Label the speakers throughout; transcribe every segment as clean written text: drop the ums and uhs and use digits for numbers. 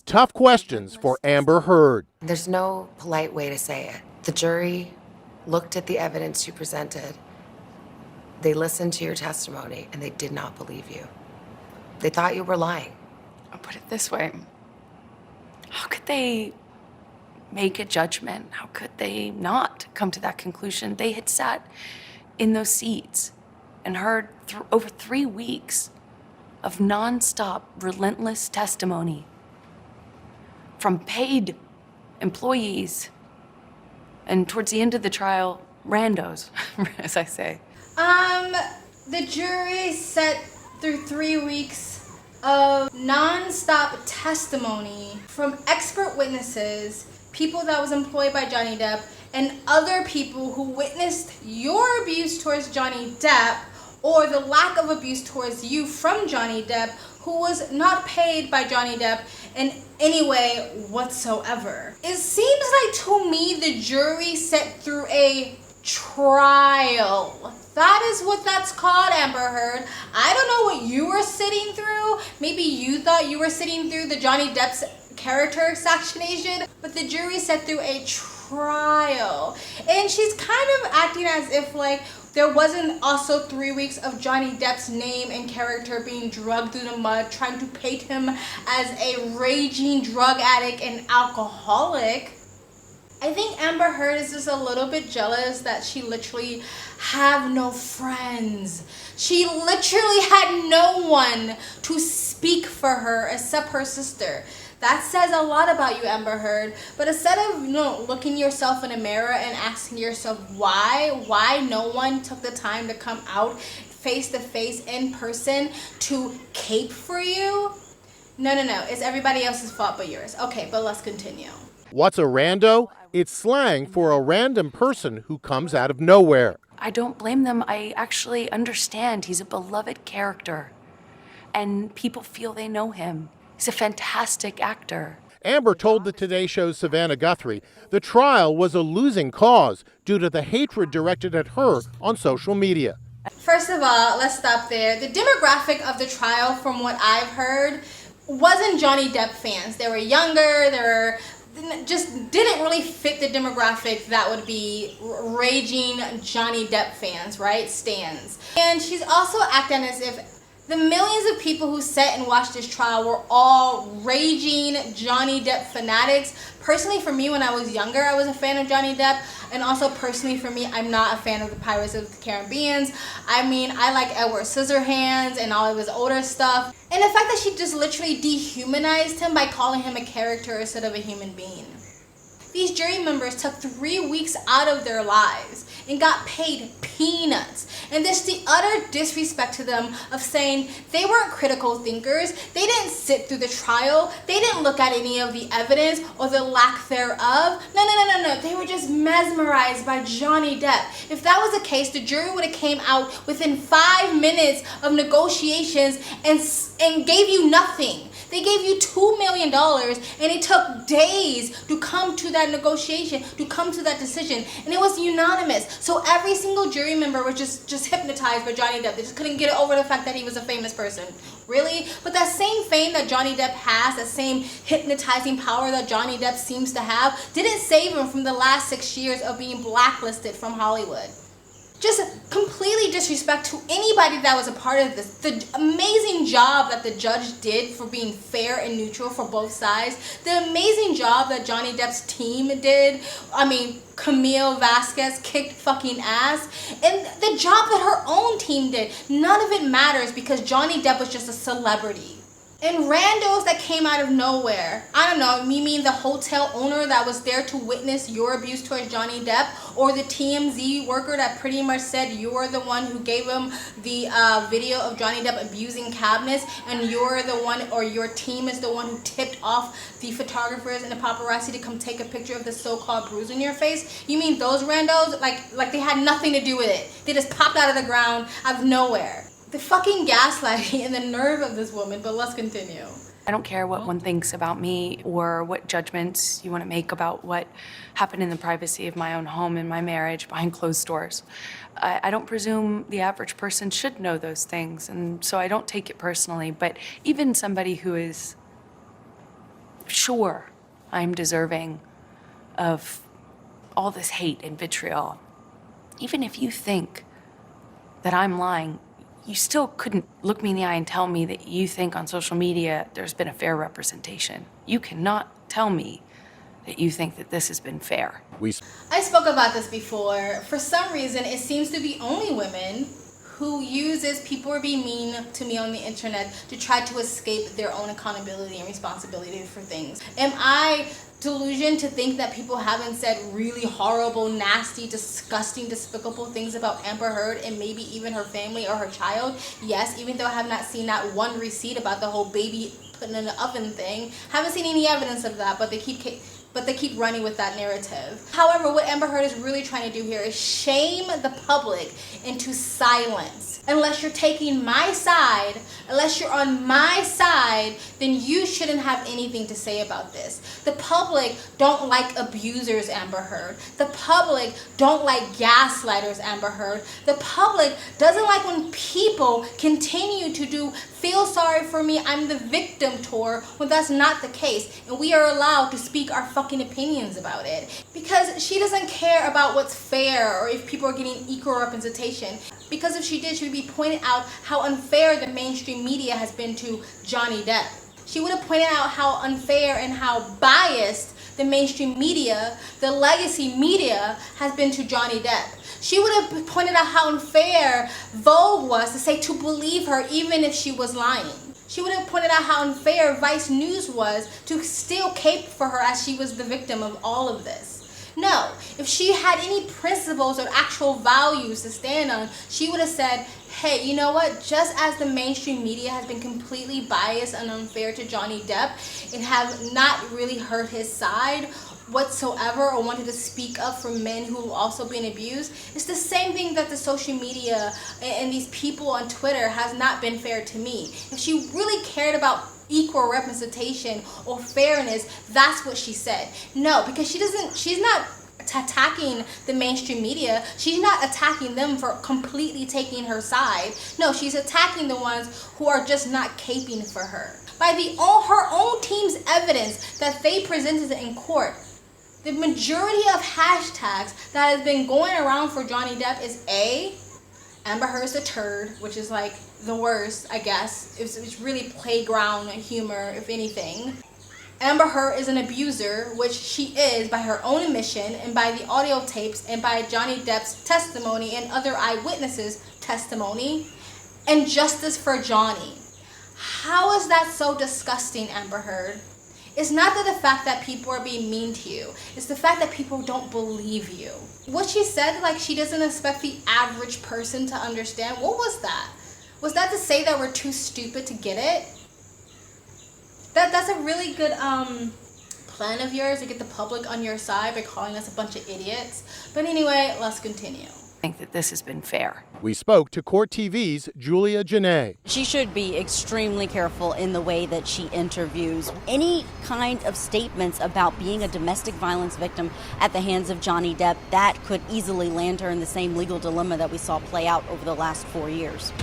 Speaker 1: tough questions for Amber Heard.
Speaker 2: There's no polite way to say it. The jury looked at the evidence you presented. They listened to your testimony, and they did not believe you. They thought you were lying.
Speaker 3: I'll put it this way. How could they make a judgment? How could they not come to that conclusion? They had sat in those seats and heard over 3 weeks of nonstop, relentless testimony from paid employees, and towards the end of the trial, randos, as I say.
Speaker 4: The jury sat through 3 weeks of non-stop testimony from expert witnesses, people that was employed by Johnny Depp, and other people who witnessed your abuse towards Johnny Depp or the lack of abuse towards you from Johnny Depp, who was not paid by Johnny Depp in any way whatsoever. It seems like to me the jury sat through a trial. That is what that's called, Amber Heard. I don't know what you were sitting through. Maybe you thought you were sitting through the Johnny Depp's character assassination, but the jury sat through a trial. And she's kind of acting as if like there wasn't also 3 weeks of Johnny Depp's name and character being drugged through the mud, trying to paint him as a raging drug addict and alcoholic. I think Amber Heard is just a little bit jealous that she literally have no friends. She literally had no one to speak for her except her sister. That says a lot about you, Amber Heard. But instead of, looking yourself in a mirror and asking yourself why no one took the time to come out face to face in person to cape for you? No. It's everybody else's fault but yours. Okay, but let's continue.
Speaker 1: What's a rando? It's slang for a random person who comes out of nowhere.
Speaker 3: I don't blame them. I actually understand. He's a beloved character, and people feel they know him. He's a fantastic actor.
Speaker 1: Amber told the Today Show's Savannah Guthrie the trial was a losing cause due to the hatred directed at her on social media.
Speaker 4: First of all, let's stop there. The demographic of the trial, from what I've heard, wasn't Johnny Depp fans. They were younger, just didn't really fit the demographic that would be raging Johnny Depp fans, right? Stans. And she's also acting as if the millions of people who sat and watched this trial were all raging Johnny Depp fanatics. Personally, for me, when I was younger, I was a fan of Johnny Depp. And also, personally, for me, I'm not a fan of the Pirates of the Caribbean. I mean, I like Edward Scissorhands and all of his older stuff. And the fact that she just literally dehumanized him by calling him a character instead of a human being. These jury members took 3 weeks out of their lives and got paid peanuts. And this the utter disrespect to them of saying they weren't critical thinkers, they didn't sit through the trial, they didn't look at any of the evidence or the lack thereof. No. They were just mesmerized by Johnny Depp. If that was the case, the jury would have came out within 5 minutes of negotiations and gave you nothing. They gave you $2 million and it took days to come to that negotiation, to come to that decision. And it was unanimous. So every single jury member was just hypnotized by Johnny Depp. They just couldn't get over the fact that he was a famous person. Really? But that same fame that Johnny Depp has, that same hypnotizing power that Johnny Depp seems to have, didn't save him from the last 6 years of being blacklisted from Hollywood. Just completely disrespect to anybody that was a part of this. The amazing job that the judge did for being fair and neutral for both sides. The amazing job that Johnny Depp's team did. I mean, Camille Vasquez kicked fucking ass. And the job that her own team did. None of it matters because Johnny Depp was just a celebrity. And randos that came out of nowhere. I don't know, you mean the hotel owner that was there to witness your abuse towards Johnny Depp? Or the TMZ worker that pretty much said you're the one who gave him the video of Johnny Depp abusing cabinets, and you're the one, or your team is the one who tipped off the photographers and the paparazzi to come take a picture of the so-called bruise on your face? You mean those randos? Like they had nothing to do with it. They just popped out of the ground out of nowhere. The fucking gaslighting and the nerve of this woman, but let's continue.
Speaker 3: I don't care what one thinks about me or what judgments you want to make about what happened in the privacy of my own home and my marriage behind closed doors. I don't presume the average person should know those things, and so I don't take it personally. But even somebody who is sure I'm deserving of all this hate and vitriol. Even if you think that I'm lying, you still couldn't look me in the eye and tell me that you think on social media there's been a fair representation. You cannot tell me that you think that this has been fair.
Speaker 4: I spoke about this before. For some reason, it seems to be only women who uses people are being mean to me on the internet to try to escape their own accountability and responsibility for things. Am I delusioned to think that people haven't said really horrible, nasty, disgusting, despicable things about Amber Heard and maybe even her family or her child? Yes, even though I have not seen that one receipt about the whole baby putting in the oven thing. Haven't seen any evidence of that, but they keep running with that narrative. However, what Amber Heard is really trying to do here is shame the public into silence. Unless you're taking my side, unless you're on my side, then you shouldn't have anything to say about this. The public don't like abusers, Amber Heard. The public don't like gaslighters, Amber Heard. The public doesn't like when people continue to do feel sorry for me, I'm the victim tour, when that's not the case. And we are allowed to speak our fucking opinions about it. Because she doesn't care about what's fair or if people are getting equal representation. Because if she did, she would be pointing out how unfair the mainstream media has been to Johnny Depp. She would have pointed out how unfair and how biased the mainstream media, the legacy media, has been to Johnny Depp. She would have pointed out how unfair Vogue was to say to believe her even if she was lying. She would have pointed out how unfair Vice News was to still cape for her as she was the victim of all of this. No, if she had any principles or actual values to stand on, she would have said, hey, you know what? Just as the mainstream media has been completely biased and unfair to Johnny Depp and have not really heard his side whatsoever or wanted to speak up for men who have also been abused, it's the same thing that the social media and these people on Twitter has not been fair to me. If she really cared about equal representation or fairness, that's what she said. No, because she's not attacking the mainstream media. She's not attacking them for completely taking her side. No, she's attacking the ones who are just not caping for her. By her own team's evidence that they presented in court, the majority of hashtags that has been going around for Johnny Depp is A, Amber Heard's a turd, which is like the worst, I guess. It's really playground humor, if anything. Amber Heard is an abuser, which she is by her own admission and by the audio tapes and by Johnny Depp's testimony and other eyewitnesses' testimony. And justice for Johnny. How is that so disgusting, Amber Heard? It's not the fact that people are being mean to you. It's the fact that people don't believe you. What she said, like she doesn't expect the average person to understand, what was that? Was that to say that we're too stupid to get it? That's a really good plan of yours to get the public on your side by calling us a bunch of idiots. But anyway, let's continue.
Speaker 3: I think that this has been fair.
Speaker 1: We spoke to Court TV's Julia Janae.
Speaker 5: She should be extremely careful in the way that she interviews. Any kind of statements about being a domestic violence victim at the hands of Johnny Depp, that could easily land her in the same legal dilemma that we saw play out over the last 4 years.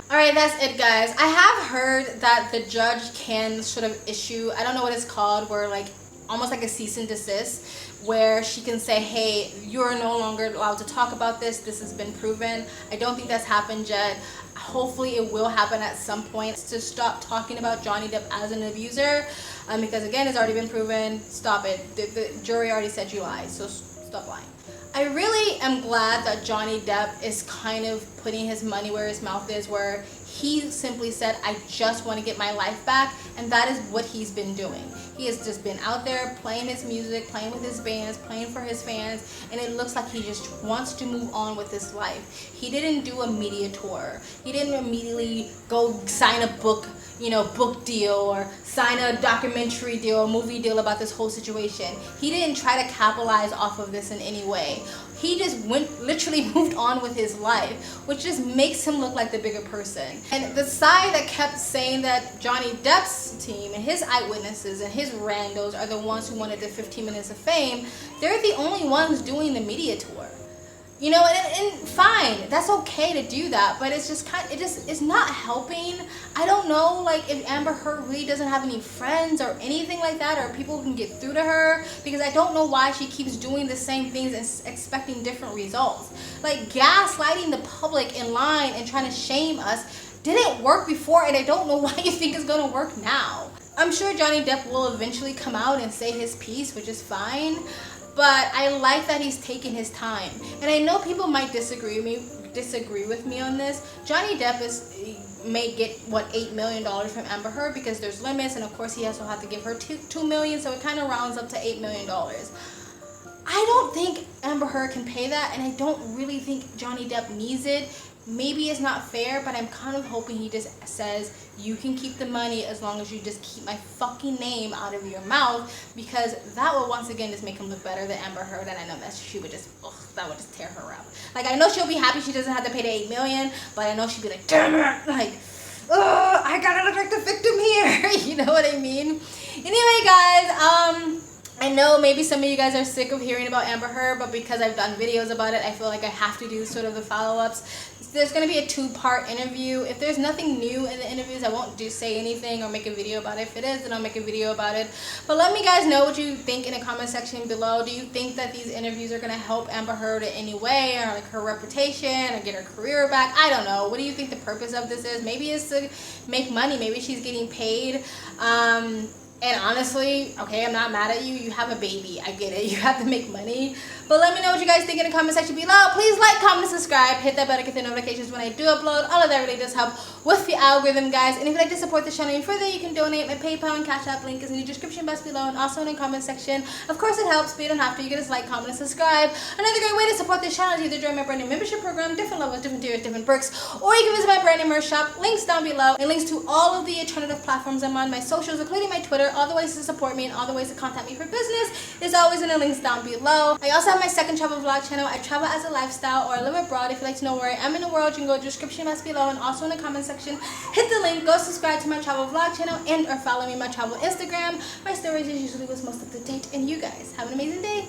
Speaker 4: All right, that's it, guys. I have heard that the judge can sort of issue, I don't know what it's called, where like almost like a cease and desist, where she can say, hey, you're no longer allowed to talk about this. This has been proven. I don't think that's happened yet. Hopefully it will happen at some point to stop talking about Johnny Depp as an abuser, because again, it's already been proven. Stop it. The jury already said you lied, so stop lying. I really am glad that Johnny Depp is kind of putting his money where his mouth is, where he simply said, I just want to get my life back, and that is what he's been doing. He has just been out there playing his music, playing with his bands, playing for his fans, and it looks like he just wants to move on with his life. He didn't do a media tour. He didn't immediately go sign a book deal or sign a documentary deal or movie deal about this whole situation. He didn't try to capitalize off of this in any way. He just literally moved on with his life, which just makes him look like the bigger person. And the side that kept saying that Johnny Depp's team and his eyewitnesses and his randos are the ones who wanted the 15 minutes of fame, they're the only ones doing the media tour. You know, and fine, that's okay to do that, but it's just it's not helping. I don't know, like, if Amber Heard really doesn't have any friends or anything like that, or people who can get through to her, because I don't know why she keeps doing the same things and expecting different results. Like, gaslighting the public in line and trying to shame us didn't work before, and I don't know why you think it's gonna work now. I'm sure Johnny Depp will eventually come out and say his piece, which is fine. But I like that he's taking his time. And I know people might disagree with me on this. Johnny Depp may get, what, $8 million from Amber Heard because there's limits, and of course he also have to give her $2 million, so it kind of rounds up to $8 million. I don't think Amber Heard can pay that, and I don't really think Johnny Depp needs it. Maybe it's not fair, but I'm kind of hoping he just says, you can keep the money as long as you just keep my fucking name out of your mouth, because that will once again just make him look better than Amber Heard, and I know that she would just, that would just tear her up. Like, I know she'll be happy she doesn't have to pay the $8 million, but I know she'd be like, damn it, like, I gotta look like the victim here. You know what I mean? Anyway, guys, I know maybe some of you guys are sick of hearing about Amber Heard, but because I've done videos about it, I feel like I have to do sort of the follow-ups. There's going to be a 2-part interview. If there's nothing new in the interviews, I won't say anything or make a video about it. If it is, then I'll make a video about it. But let me guys know what you think in the comment section below. Do you think that these interviews are going to help Amber Heard in any way, or like her reputation, or get her career back? I don't know. What do you think the purpose of this is? Maybe it's to make money. Maybe she's getting paid. And honestly, okay, I'm not mad at you. You have a baby. I get it. You have to make money. But let me know what you guys think in the comment section below. Please like, comment, subscribe. Hit that bell to get the notifications when I do upload. All of that really does help with the algorithm, guys. And if you'd like to support the channel even further, you can donate. My PayPal and Cash App link is in the description box below and also in the comment section. Of course, it helps, but you don't have to. You can just like, comment, and subscribe. Another great way to support this channel is either join my brand new membership program, different levels, different tiers, different perks, or you can visit my brand new merch shop. Links down below, and links to all of the alternative platforms I'm on, my socials, including my Twitter, all the ways to support me and all the ways to contact me for business is always in the links down below. I also have my second travel vlog channel. I travel as a lifestyle, or I live abroad. If you'd like to know where I am in the world, you can go to the description box below and also in the comment section. Hit the link, go subscribe to my travel vlog channel, and or follow me on my travel Instagram. My stories is usually what's most up to date, and you guys have an amazing day.